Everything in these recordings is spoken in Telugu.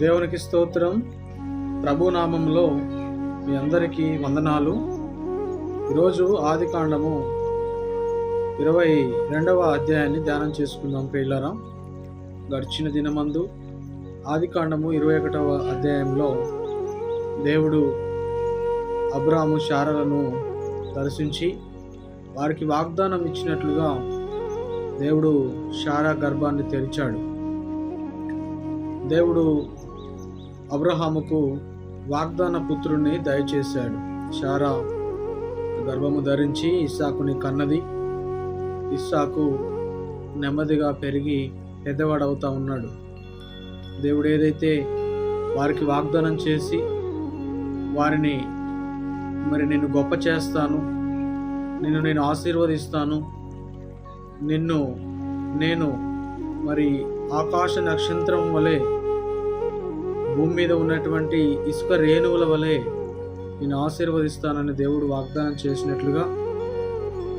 దేవునికి స్తోత్రం. ప్రభు నామంలో మీ అందరికీ వందనాలు. ఈరోజు ఆదికాండము 22వ అధ్యాయాన్ని ధ్యానం చేసుకుందాం ప్రియులారా. గడిచిన దినమందు ఆదికాండము 21వ అధ్యాయంలో దేవుడు అబ్రాము శారలను దర్శించి వారికి వాగ్దానం ఇచ్చినట్లుగా దేవుడు శారా గర్భాన్ని తెరిచాడు. దేవుడు అబ్రహాముకు వాగ్దాన పుత్రుణ్ణి దయచేశాడు. శారా గర్భము ధరించి ఇస్సాకుని కన్నది. ఇస్సాకు నెమ్మదిగా పెరిగి పెద్దవాడవుతా ఉన్నాడు. దేవుడు ఏదైతే వారికి వాగ్దానం చేసి వారిని నిన్ను గొప్ప చేస్తాను, నేను ఆశీర్వదిస్తాను, నేను ఆకాశ నక్షత్రం వలె భూమి మీద ఉన్నటువంటి ఇసుక రేణువుల వలె నేను ఆశీర్వదిస్తానని దేవుడు వాగ్దానం చేసినట్లుగా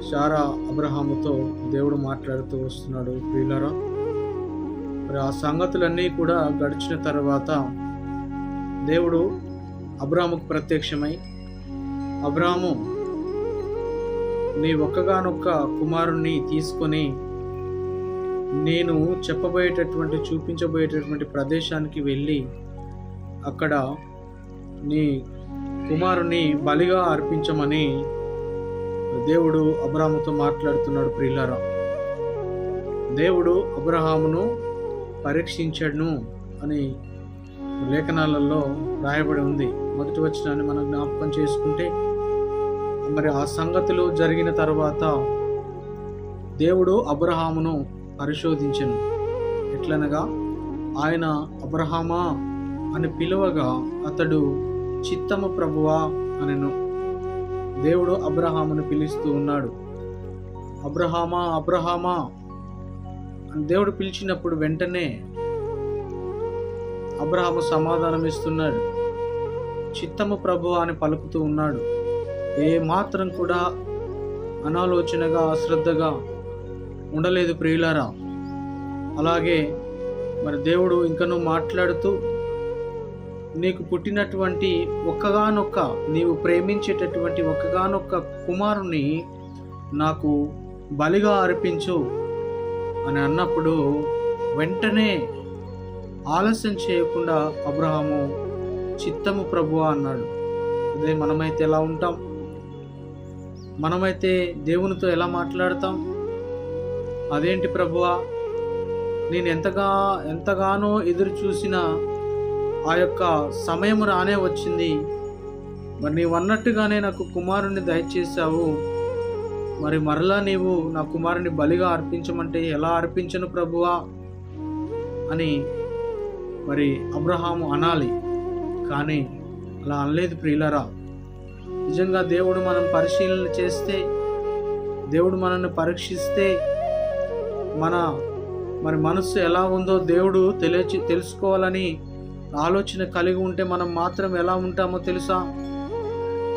శారా అబ్రహాముతో దేవుడు మాట్లాడుతూ వస్తున్నాడు ప్రియులారా. ఆ సంగతులన్నీ కూడా గడిచిన తర్వాత దేవుడు అబ్రాహాముకు ప్రత్యక్షమై, అబ్రాహాము, నీ ఒక్కగానొక్క కుమారుణ్ణి తీసుకొని నేను చూపించబోయేటటువంటి ప్రదేశానికి వెళ్ళి అక్కడ నీ కుమారుని బలిగా అర్పించమని దేవుడు అబ్రాహాముతో మాట్లాడుతున్నాడు ప్రియులారా. దేవుడు అబ్రహామును పరీక్షించడును అని లేఖనాలలో రాయబడి ఉంది. మొదటి వచనాన్ని మనం జ్ఞాపకం చేసుకుంటే, ఆ సంగతులు జరిగిన తర్వాత దేవుడు అబ్రహామును పరిశోధించెను. ఎట్లనగా ఆయన అబ్రహామా అని పిలువగా అతడు చిత్తము ప్రభువా అనెను. దేవుడు అబ్రహామును పిలుస్తూ ఉన్నాడు. అబ్రహామా, అబ్రహామా అని దేవుడు పిలిచినప్పుడు వెంటనే అబ్రహాము సమాధానం ఇస్తున్నాడు. చిత్తము ప్రభువా అని పలుకుతూ ఉన్నాడు. ఏ మాత్రం కూడా అనాలోచనగా అశ్రద్ధగా ఉండలేదు ప్రియులారా. అలాగే దేవుడు ఇంకనూ మాట్లాడుతూ, నీకు పుట్టినటువంటి నీవు ప్రేమించేటటువంటి ఒక్కగానొక్క కుమారుని నాకు బలిగా అర్పించు అని అన్నప్పుడు వెంటనే ఆలస్యం చేయకుండా అబ్రహాము చిత్తము ప్రభువా అన్నాడు. అదే మనమైతే ఎలా ఉంటాం? మనమైతే దేవునితో ఎలా మాట్లాడతాం? అదేంటి ప్రభువా, నేను ఎంతగానో ఎదురు చూసిన ఆ యొక్క సమయం రానే వచ్చింది, నీవు అన్నట్టుగానే నాకు కుమారుణ్ణి దయచేశావు, మరలా నీవు నా కుమారుని బలిగా అర్పించమంటే ఎలా అర్పించను ప్రభువా అని అబ్రహాము అనాలి. కానీ అలా అనలేదు ప్రియులరా. నిజంగా దేవుడు మనం పరిశీలన చేస్తే, దేవుడు మనల్ని పరీక్షిస్తే, మన మనస్సు ఎలా ఉందో దేవుడు తెలుసుకోవాలని ఆలోచన కలిగి ఉంటే మనం మాత్రం ఎలా ఉంటామో తెలుసా?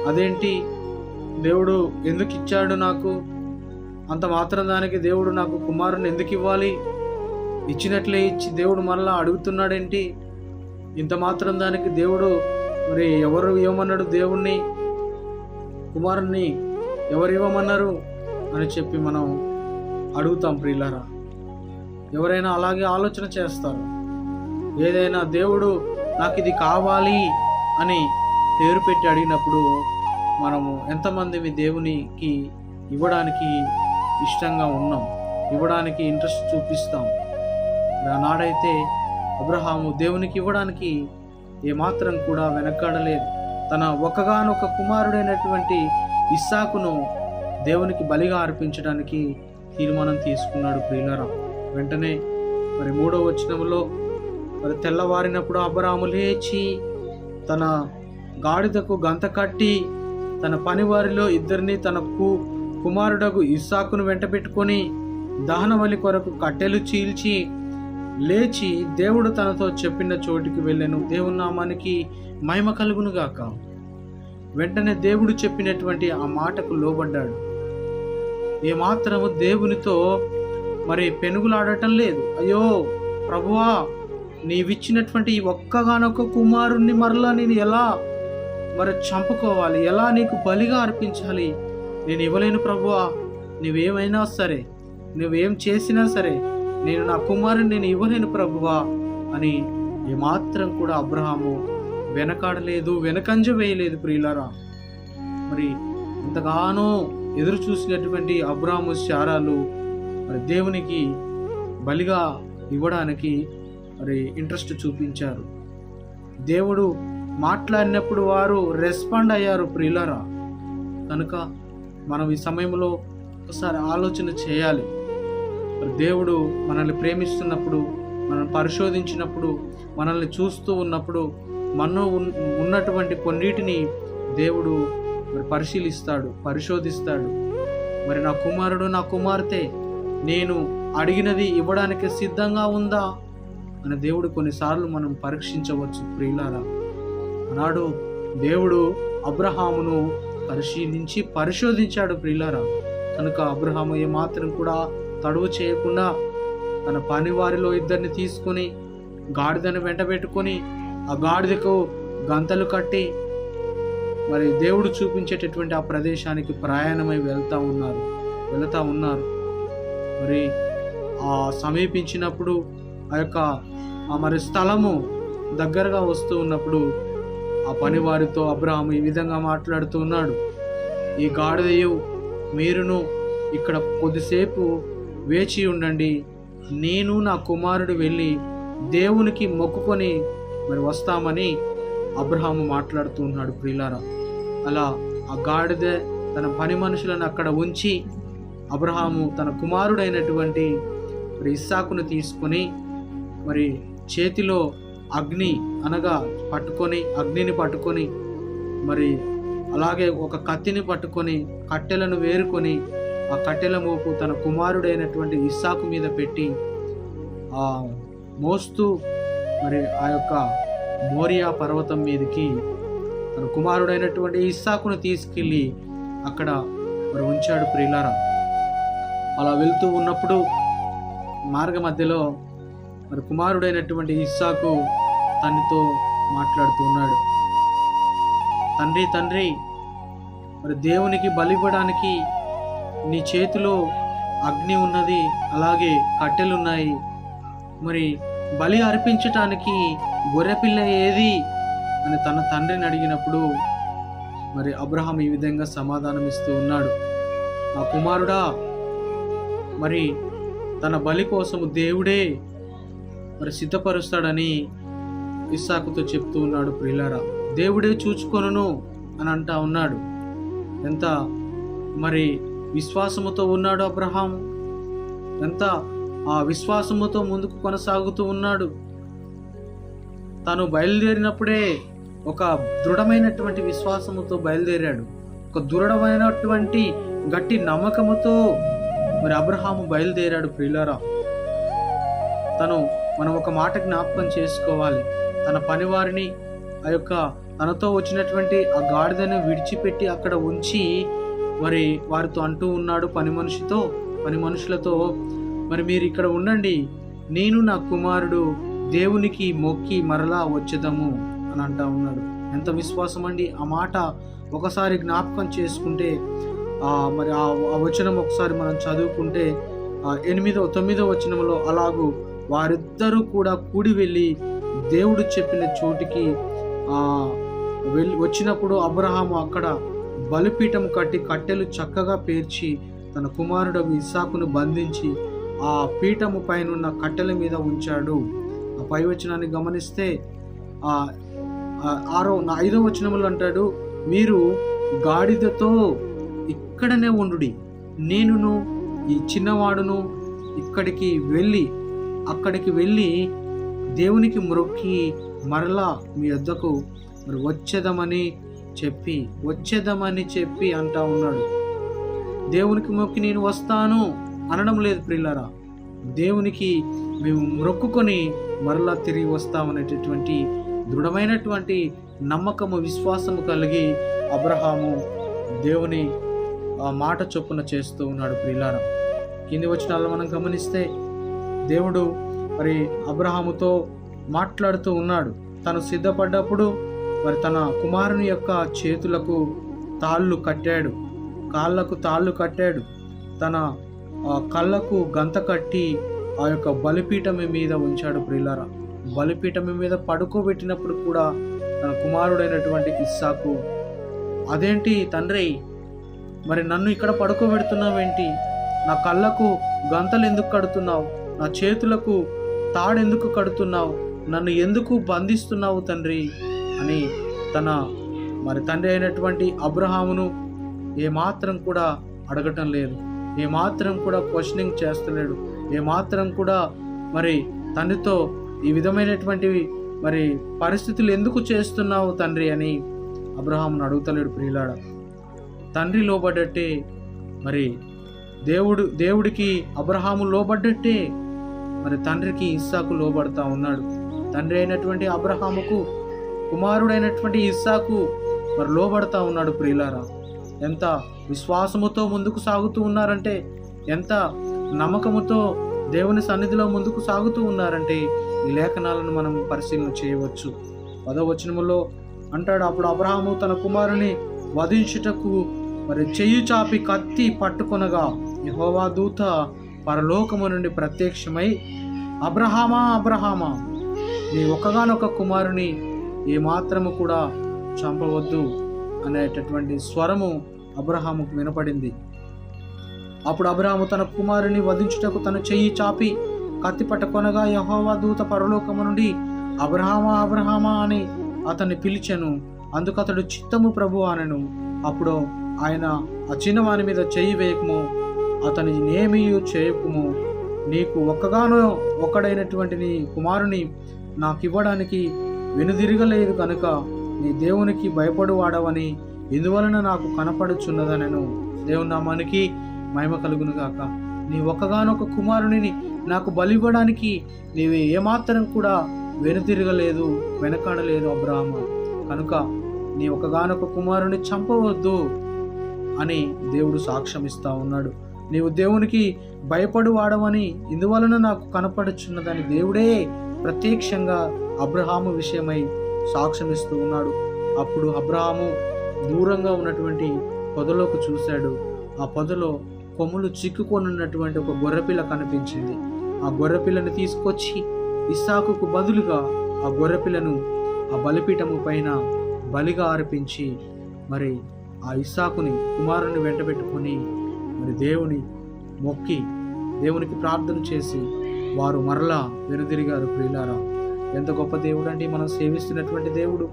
అదేంటి, దేవుడు ఎందుకు ఇచ్చాడు నాకు? అంత మాత్రం దానికి దేవుడు నాకు కుమారుని ఎందుకు ఇవ్వాలి? ఇచ్చినట్లే ఇచ్చి దేవుడు మరలా అడుగుతున్నాడేంటి? ఇంత మాత్రం దానికి దేవుడు ఎవరు ఇవ్వమన్నాడు? దేవుణ్ణి, కుమారుణ్ణి ఎవరు ఇవ్వమన్నారు అని చెప్పి మనం అడుగుతాం ప్రియులారా. ఎవరైనా అలాగే ఆలోచన చేస్తారు. ఏదైనా దేవుడు నాకు ఇది కావాలి అని పేరు పెట్టి అడిగినప్పుడు మనము ఎంతమంది దేవునికి ఇవ్వడానికి ఇష్టంగా ఉన్నాం, ఇవ్వడానికి ఇంట్రెస్ట్ చూపిస్తాం? ఆనాడైతే అబ్రహాము దేవునికి ఇవ్వడానికి ఏమాత్రం కూడా వెనకాడలేదు. తన ఒక్కగానొక్క కుమారుడైనటువంటి ఇస్సాకును దేవునికి బలిగా అర్పించడానికి తీర్మానం తీసుకున్నాడు ప్రియులారా. వెంటనే 3వ వచనంలో తెల్లవారినప్పుడు అబ్రాహాము లేచి తన గాడిదకు గంత కట్టి తన పనివారిలో ఇద్దరిని తన కుమారుడగు ఇస్సాకును వెంట పెట్టుకొని దహనబలి కొరకు కట్టెలు చీల్చి లేచి దేవుడు తనతో చెప్పిన చోటికి వెళ్ళెను. దేవుని నామానికి మహిమ కలుగును గాక. వెంటనే దేవుడు చెప్పినటువంటి ఆ మాటకు లోబడ్డాడు. ఏమాత్రము దేవునితో పెనుగులాడటం లేదు. అయ్యో ప్రభువా, నీవిచ్చినటువంటి ఈ ఒక్కగానొక్క కుమారుణ్ణి మరలా నేను ఎలా చంపుకోవాలి, ఎలా నీకు బలిగా అర్పించాలి? నేను ఇవ్వలేను ప్రభువా, నువ్వేమైనా సరే, నువ్వేం చేసినా సరే నేను నా కుమారుని నేను ఇవ్వలేను ప్రభువా అని ఏమాత్రం కూడా అబ్రహాము వెనకాడలేదు, వెనకంజ వేయలేదు ప్రియులారా. మరి ఎంతగానో ఎదురు చూసినటువంటి అబ్రహాము శారాలు మరి దేవునికి బలిగా ఇవ్వడానికి మరి ఇంట్రెస్ట్ చూపించారు. దేవుడు మాట్లాడినప్పుడు వారు రెస్పాండ్ అయ్యారు ప్రియులారా. కనుక మనం ఈ సమయంలో ఒకసారి ఆలోచన చేయాలి. దేవుడు మనల్ని ప్రేమిస్తున్నప్పుడు, మనం పరిశోధించినప్పుడు, మనల్ని చూస్తూ ఉన్నప్పుడు మనలో ఉన్నటువంటి కొన్నిటిని దేవుడు మరి పరిశీలిస్తాడు, పరిశోధిస్తాడు. మరి నా కుమారుడు, నా కుమార్తె నేను అడిగినది ఇవ్వడానికి సిద్ధంగా ఉందా అని దేవుడు కొన్నిసార్లు మనం పరీక్షించవచ్చు ప్రియులారా. ఆనాడు దేవుడు అబ్రహామును పరిశీలించి పరిశోధించాడు ప్రియులారా. కనుక అబ్రహాము ఏమాత్రం కూడా తడువు చేయకుండా తన పనివారిలో ఇద్దరిని తీసుకొని గాడిదను వెంటబెట్టుకొని ఆ గాడిదకు గంతలు కట్టి మరి దేవుడు చూపించేటటువంటి ఆ ప్రదేశానికి ప్రయాణమై వెళ్తా ఉన్నారు. మరి ఆ సమీపించినప్పుడు ఆ యొక్క మరి స్థలము దగ్గరగా వస్తూ ఉన్నప్పుడు ఆ పనివారితో అబ్రహాము ఈ విధంగా మాట్లాడుతూ ఉన్నాడు. ఈ గాడిదయు మీరును ఇక్కడ కొద్దిసేపు వేచి ఉండండి, నేను నా కుమారుడు వెళ్ళి దేవునికి మొక్కుకొని మరి వస్తామని అబ్రహాము మాట్లాడుతూ ఉన్నాడు ప్రియులారా. అలా ఆ గాడిద తన పని మనుషులను అక్కడ ఉంచి అబ్రహాము తన కుమారుడైనటువంటి మరి ఇస్సాకును తీసుకొని మరి చేతిలో అగ్నిని పట్టుకొని మరి అలాగే ఒక కత్తిని పట్టుకొని కట్టెలను వేరుకొని ఆ కట్టెల మోపు తన కుమారుడైనటువంటి ఇస్సాకు మీద పెట్టి మోస్తూ మరి ఆ యొక్క మోరియా పర్వతం మీదకి తన కుమారుడైనటువంటి ఇస్సాకును తీసుకెళ్ళి అక్కడ మరి ఉంచాడు ప్రియులారా. అలా వెళ్తూ ఉన్నప్పుడు మార్గ మధ్యలో మరి కుమారుడైనటువంటి ఇస్సాకు తండ్రితో మాట్లాడుతూ ఉన్నాడు. తండ్రి మరి దేవునికి బలివ్వడానికి నీ చేతిలో అగ్ని ఉన్నది, అలాగే కట్టెలున్నాయి, మరి బలి అర్పించటానికి గొర్రెపిల్ల ఏది అని తన తండ్రిని అడిగినప్పుడు మరి అబ్రహాం ఈ విధంగా సమాధానం ఇస్తూ ఉన్నాడు. ఆ కుమారుడా, మరి తన బలి కోసము దేవుడే మరి సిద్ధపరుస్తాడని ఇస్సాకుతో చెప్తూ ఉన్నాడు ప్రియులారా. దేవుడే చూచుకొనును అని అంటా ఉన్నాడు. ఎంత మరి విశ్వాసముతో ఉన్నాడు అబ్రహాం, ఎంత ఆ విశ్వాసముతో ముందుకు కొనసాగుతూ ఉన్నాడు. తను బయలుదేరినప్పుడే ఒక దృఢమైనటువంటి విశ్వాసముతో బయలుదేరాడు. ఒక దృఢమైనటువంటి గట్టి నమ్మకముతో మరి అబ్రహాము బయలుదేరాడు ప్రియులారా. మనం ఒక మాట జ్ఞాపకం చేసుకోవాలి. తన పనివారిని ఆ యొక్క తనతో వచ్చినటువంటి ఆ గాడిదను విడిచిపెట్టి అక్కడ ఉంచి మరి వారితో అంటూ ఉన్నాడు పని మనుషులతో మరి మీరు ఇక్కడ ఉండండి, నేను నా కుమారుడు దేవునికి మొక్కి మరలా వచ్చేదము అని అంటా ఉన్నాడు. ఎంత విశ్వాసం అండి! ఆ మాట ఒకసారి జ్ఞాపకం చేసుకుంటే మరి ఆ వచనం ఒకసారి మనం చదువుకుంటే 8వ 9వ వచనంలో అలాగూ వారిద్దరూ కూడా కూడి వెళ్ళి దేవుడు చెప్పిన చోటికి వచ్చినప్పుడు అబ్రహాము అక్కడ బలిపీఠం కట్టి కట్టెలు చక్కగా పేర్చి తన కుమారుడు ఇస్సాకును బంధించి ఆ పీఠము పైన కట్టెల మీద ఉంచాడు. ఆ పై వచనాన్ని గమనిస్తే 5వ వచనంలో అంటాడు, మీరు గాడిదతో ఇక్కడనే ఉండుడి, నేనును ఈ చిన్నవాడును అక్కడికి వెళ్ళి దేవునికి మొక్కి మరలా మీ వద్దకు మరి వచ్చేదమని చెప్పి అంటా ఉన్నాడు. దేవునికి మొక్కి నేను వస్తాను అనడం లేదు ప్రియులారా. దేవునికి మేము మొక్కుకొని మరలా తిరిగి వస్తామనేటటువంటి దృఢమైనటువంటి నమ్మకము, విశ్వాసము కలిగి అబ్రహాము దేవుని మాట చొప్పున చేస్తూ ఉన్నాడు ప్రియులారా. కింది వచనాలను మనం గమనిస్తే దేవుడు మరి అబ్రహాముతో మాట్లాడుతూ ఉన్నాడు. తను సిద్ధపడ్డప్పుడు మరి తన కుమారుని యొక్క చేతులకు తాళ్ళు కట్టాడు, కాళ్ళకు తాళ్ళు కట్టాడు, తన కళ్ళకు గంత కట్టి ఆ యొక్క బలిపీఠం మీద ఉంచాడు. ప్రియులారా, బలిపీఠం మీద పడుకోబెట్టినప్పుడు కూడా తన కుమారుడైనటువంటి ఇస్సాకు, అదేంటి తండ్రి, మరి నన్ను ఇక్కడ పడుకోబెడుతున్నావేంటి? నా కళ్ళకు గంతలు ఎందుకు కడుతున్నావు? నా చేతులకు తాడెందుకు కడుతున్నావు? నన్ను ఎందుకు బంధిస్తున్నావు తండ్రి అని తన మరి తండ్రి అయినటువంటి అబ్రహామును ఏమాత్రం కూడా అడగటం లేదు, ఏమాత్రం కూడా క్వశ్చనింగ్ చేస్తలేడు, ఏమాత్రం కూడా మరి తండ్రితో ఈ విధమైనటువంటివి మరి పరిస్థితులు ఎందుకు చేస్తున్నావు తండ్రి అని అబ్రహామును అడుగుతలేడు. ప్రియులాడ, తండ్రి లోబడ్డట్టే మరి దేవుడికి అబ్రహాము లోబడ్డట్టే మరి తండ్రికి ఇస్సాకు లోబడతా ఉన్నాడు. తండ్రి అయినటువంటి అబ్రహాముకు కుమారుడైనటువంటి ఇస్సాకు మరి లోబడతా ఉన్నాడు. ప్రియులారా, ఎంత విశ్వాసముతో ముందుకు సాగుతూ ఉన్నారంటే, ఎంత నమ్మకముతో దేవుని సన్నిధిలో ముందుకు సాగుతూ ఉన్నారంటే ఈ లేఖనాలను మనం పరిశీలన చేయవచ్చు. 10వ వచనములో అంటాడు, అప్పుడు అబ్రహాము తన కుమారుని వధించుటకు మరి చెయ్యి చాపి కత్తి పట్టుకొనగా యెహోవా దూత పరలోకము నుండి ప్రత్యక్షమై, అబ్రహామా అబ్రహామా, నీ ఒక్కగానొక్క కుమారుని ఏమాత్రము కూడా చంపవద్దు అనేటటువంటి స్వరము అబ్రహాముకు వినపడింది. అప్పుడు అబ్రహాము తన కుమారుని వధించుటకు తన చెయ్యి చాపి కత్తి పట్టుకొనగా యెహోవా దూత పరలోకము నుండి అబ్రహామా అబ్రహామా అని అతన్ని పిలిచెను. అందుకు అతడు చిత్తము ప్రభు అనెను. అప్పుడు ఆయన ఆ చిన్నవాని మీద చెయ్యి వేయకము, అతని నేమీ చేయకుము, నీకు ఒక్కగానో ఒక్కడైనటువంటి నీ కుమారుని నాకు ఇవ్వడానికి వెనుదిరగలేదు కనుక నీ దేవునికి భయపడువాడవని ఇందువలన నాకు కనపడుచున్నదనెను. దేవుని నామానికి మహిమ కలుగును గాక. నీ ఒక్కగానొక్క కుమారుని నాకు బలి ఇవ్వడానికి నీవు ఏమాత్రం కూడా వెనుతిరగలేదు, వెనకాడలేదు అబ్రహాము, కనుక నీ ఒక్కగానొక్క కుమారుని చంపవద్దు అని దేవుడు సాక్ష్యం ఇస్తా ఉన్నాడు. నీవు దేవునికి భయపడు వాడవని ఇందువలన నాకు కనపడుచున్నదని దేవుడే ప్రత్యక్షంగా అబ్రహాము విషయమై సాక్ష్యం ఇస్తూ ఉన్నాడు. అప్పుడు అబ్రహాము దూరంగా ఉన్నటువంటి పొదలోకి చూశాడు. ఆ పొదలో కొమ్ములు చిక్కుకొని ఉన్నటువంటి ఒక గొర్రెపిల్ల కనిపించింది. ఆ గొర్రెపిల్లను తీసుకొచ్చి ఇస్సాకుకు బదులుగా ఆ గొర్రెపిల్లను ఆ బలిపీఠము పైన బలిగా అర్పించి మరి ఆ ఇస్సాకుని కుమారుని వెంట పెట్టుకొని మరి దేవుని మొక్కి దేవునికి ప్రార్థన చేసి వారు మరలా వెనుదిరిగారు. ప్రియులారా, ఎంత గొప్ప దేవుడు అండి మనం సేవిస్తున్నటువంటి దేవుడు.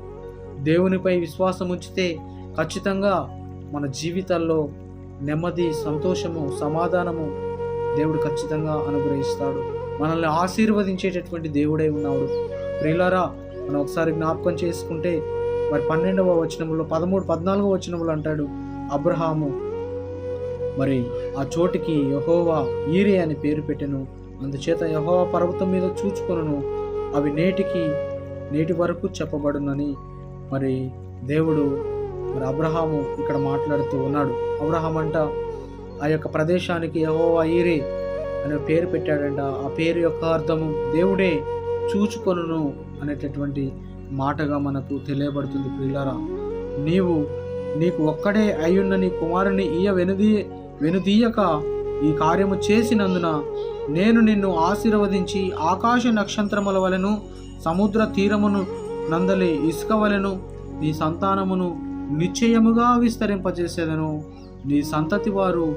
దేవునిపై విశ్వాసం ఉంచితే ఖచ్చితంగా మన జీవితాల్లో నెమ్మది, సంతోషము, సమాధానము దేవుడు ఖచ్చితంగా అనుగ్రహిస్తాడు. మనల్ని ఆశీర్వదించేటటువంటి దేవుడై ఉన్నాడు. ప్రియులారా, మనం ఒకసారి జ్ఞాపకం చేసుకుంటే మరి 12వ వచనంలో 13, 14వ వచనంలో అంటాడు, అబ్రహాము మరి ఆ చోటికి యెహోవా ఈరే అని పేరు పెట్టెను. అందుచేత యెహోవా పర్వతం మీద చూచుకొనును, అవి నేటి వరకు చెప్పబడునని మరి దేవుడు మరి అబ్రహాము ఇక్కడ మాట్లాడుతూ ఉన్నాడు. అబ్రహాం అంట ఆ యొక్క ప్రదేశానికి యెహోవా ఈరే అనే పేరు పెట్టాడంట. ఆ పేరు యొక్క అర్థము దేవుడే చూచుకొనును అనేటటువంటి మాటగా మనకు తెలియబడుతుంది. ప్రియులారా, నీకు ఒక్కడే అయ్యున్న నీ కుమారుని వెనుదీయక ఈ కార్యము చేసినందున నేను నిన్ను ఆశీర్వదించి ఆకాశ నక్షత్రముల వలెను సముద్ర తీరమును నందలి ఇసుక వలెను నీ సంతానమును నిశ్చయముగా విస్తరింపజేసేదను. నీ సంతతి వారు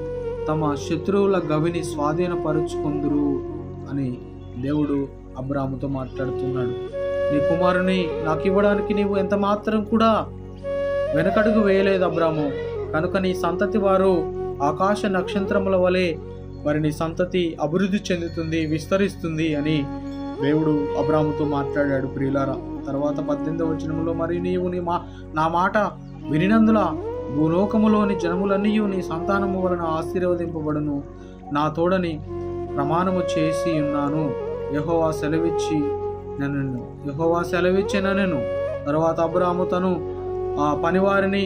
తమ శత్రువుల గవిని స్వాధీనపరుచుకుందురు అని దేవుడు అబ్రాహాముతో మాట్లాడుతున్నాడు. నీ కుమారుని నాకు ఇవ్వడానికి నీవు ఎంత మాత్రం కూడా వెనకడుగు వేయలేదు అబ్రాహాము, కనుక నీ సంతతి వారు ఆకాశ నక్షత్రముల వలె మరి నీ సంతతి అభివృద్ధి చెందుతుంది, విస్తరిస్తుంది అని దేవుడు అబ్రాహాముతో మాట్లాడాడు. ప్రియులారా, తర్వాత 18వ వచనంలో మరి నీవు నా మాట వినినందుల భూలోకములోని జనములన్నీ నీ సంతానము వలన ఆశీర్వదింపబడును, నా తోడని ప్రమాణము చేసి ఉన్నాను, యెహోవా సెలవిచ్చెననెను. తర్వాత అబ్రాహాము తను ఆ పనివారిని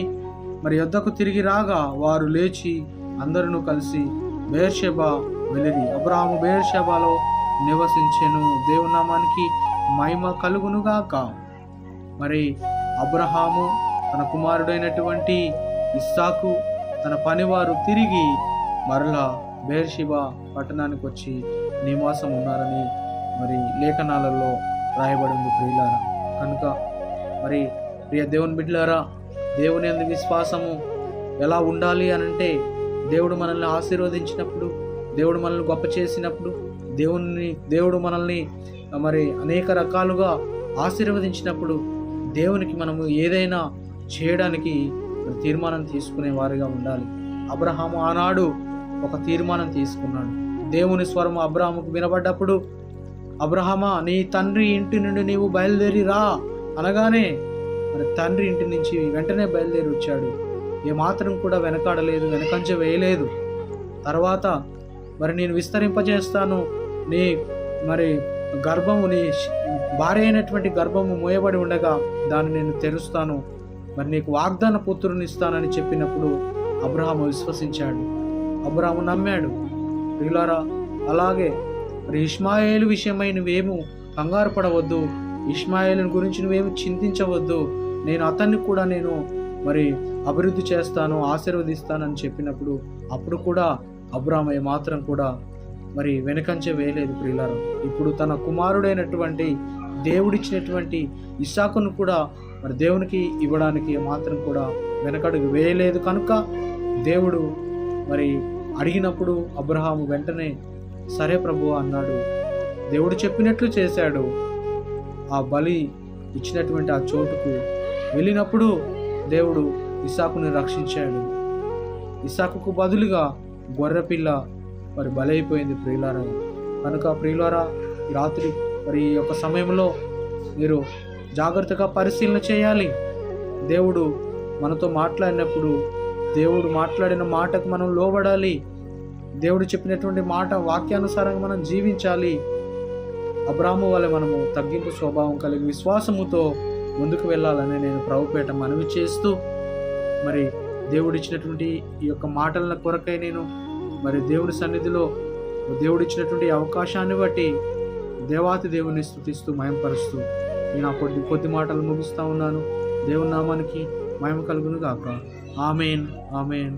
మరి యొద్దకు తిరిగి రాగా వారు లేచి అందరూ కలిసి బెయేర్షెబా వెళ్ళిరి. అబ్రాహాము బెయేర్షెబాలో నివసించెను. దేవుని నామానికి మహిమ కలుగునుగాక. మరి అబ్రహాము తన కుమారుడైనటువంటి ఇస్సాకు తన పనివారు తిరిగి మరలా బెయేర్షెబా పట్టణానికి వచ్చి నివాసం ఉన్నారని మరి లేఖనాలలో రాయబడింది ప్రియులారా. కనుక మరి ప్రియ దేవుని బిడ్డలారా, దేవుని యందు విశ్వాసము ఎలా ఉండాలి అనంటే, దేవుడు మనల్ని ఆశీర్వదించినప్పుడు, దేవుడు మనల్ని గొప్ప చేసినప్పుడు, దేవుడు మనల్ని మరి అనేక రకాలుగా ఆశీర్వదించినప్పుడు దేవునికి మనము ఏదైనా చేయడానికి తీర్మానం తీసుకునే వారిగా ఉండాలి. అబ్రహాము ఆనాడు ఒక తీర్మానం తీసుకున్నాడు. దేవుని స్వరం అబ్రహాముకు వినబడ్డప్పుడు, అబ్రహామా, నీ తండ్రి ఇంటి నుండి నీవు బయలుదేరి రా అనగానే మరి తండ్రి ఇంటి నుంచి వెంటనే బయలుదేరి వచ్చాడు. ఏమాత్రం కూడా వెనకాడలేదు, వెనకంజ వేయలేదు. తర్వాత మరి నేను విస్తరింపజేస్తాను, నీ మరి గర్భము, నీ భార్య అయినటువంటి గర్భము మోయబడి ఉండగా దాన్ని నేను తెరుస్తాను, మరి నీకు వాగ్దాన పుత్రుని ఇస్తానని చెప్పినప్పుడు అబ్రహాము విశ్వసించాడు, అబ్రహాము నమ్మాడు. ప్రియులారా, అలాగే మరి ఇష్మాయేలు విషయమై నువ్వేమో కంగారు పడవద్దు, ఇష్మాయేలుని గురించి నువ్వేమో చింతించవద్దు, నేను అతన్ని కూడా నేను మరి అభివృద్ధి చేస్తాను, ఆశీర్వదిస్తానని చెప్పినప్పుడు అప్పుడు కూడా అబ్రహాము మాత్రం కూడా మరి వెనకంచె వేయలేదు. ప్రియులారా, ఇప్పుడు తన కుమారుడైనటువంటి దేవుడిచ్చినటువంటి ఇస్సాకును కూడా మరి దేవునికి ఇవ్వడానికి మాత్రం కూడా వెనకడుగు వేయలేదు. కనుక దేవుడు మరి అడిగినప్పుడు అబ్రహాము వెంటనే సరే ప్రభు అన్నాడు. దేవుడు చెప్పినట్లు చేశాడు. ఆ బలి ఇచ్చినటువంటి ఆ చోటుకు వెళ్ళినప్పుడు దేవుడు ఇస్సాకుని రక్షించాడు. ఇస్సాకుకు బదులుగా గొర్రెపిల్ల మరి బలైపోయింది ప్రియులారా. కనుక ప్రియులారా, ఈ రాత్రి మరి ఈ యొక్క సమయంలో మీరు జాగ్రత్తగా పరిశీలన చేయాలి. దేవుడు మనతో మాట్లాడినప్పుడు దేవుడు మాట్లాడిన మాటకు మనం లోబడాలి. దేవుడు చెప్పినటువంటి మాట వాక్యానుసారంగా మనం జీవించాలి. అబ్రాహాము వలె మనము తగ్గింపు స్వభావం కలిగి విశ్వాసముతో ముందుకు వెళ్ళాలని నేను ప్రభుపేట మనవి చేస్తూ, మరి దేవుడిచ్చినటువంటి ఈ యొక్క మాటల కొరకై నేను మరి దేవుడి సన్నిధిలో దేవుడిచ్చినటువంటి అవకాశాన్ని బట్టి దేవాతి దేవుని స్తుతిస్తూ మహిమపరుస్తూ నేను ఆ కొద్ది మాటలు ముగిస్తూ ఉన్నాను. దేవుని నామానికి మహిమ కలుగును గాక. ఆమేన్, ఆమేన్.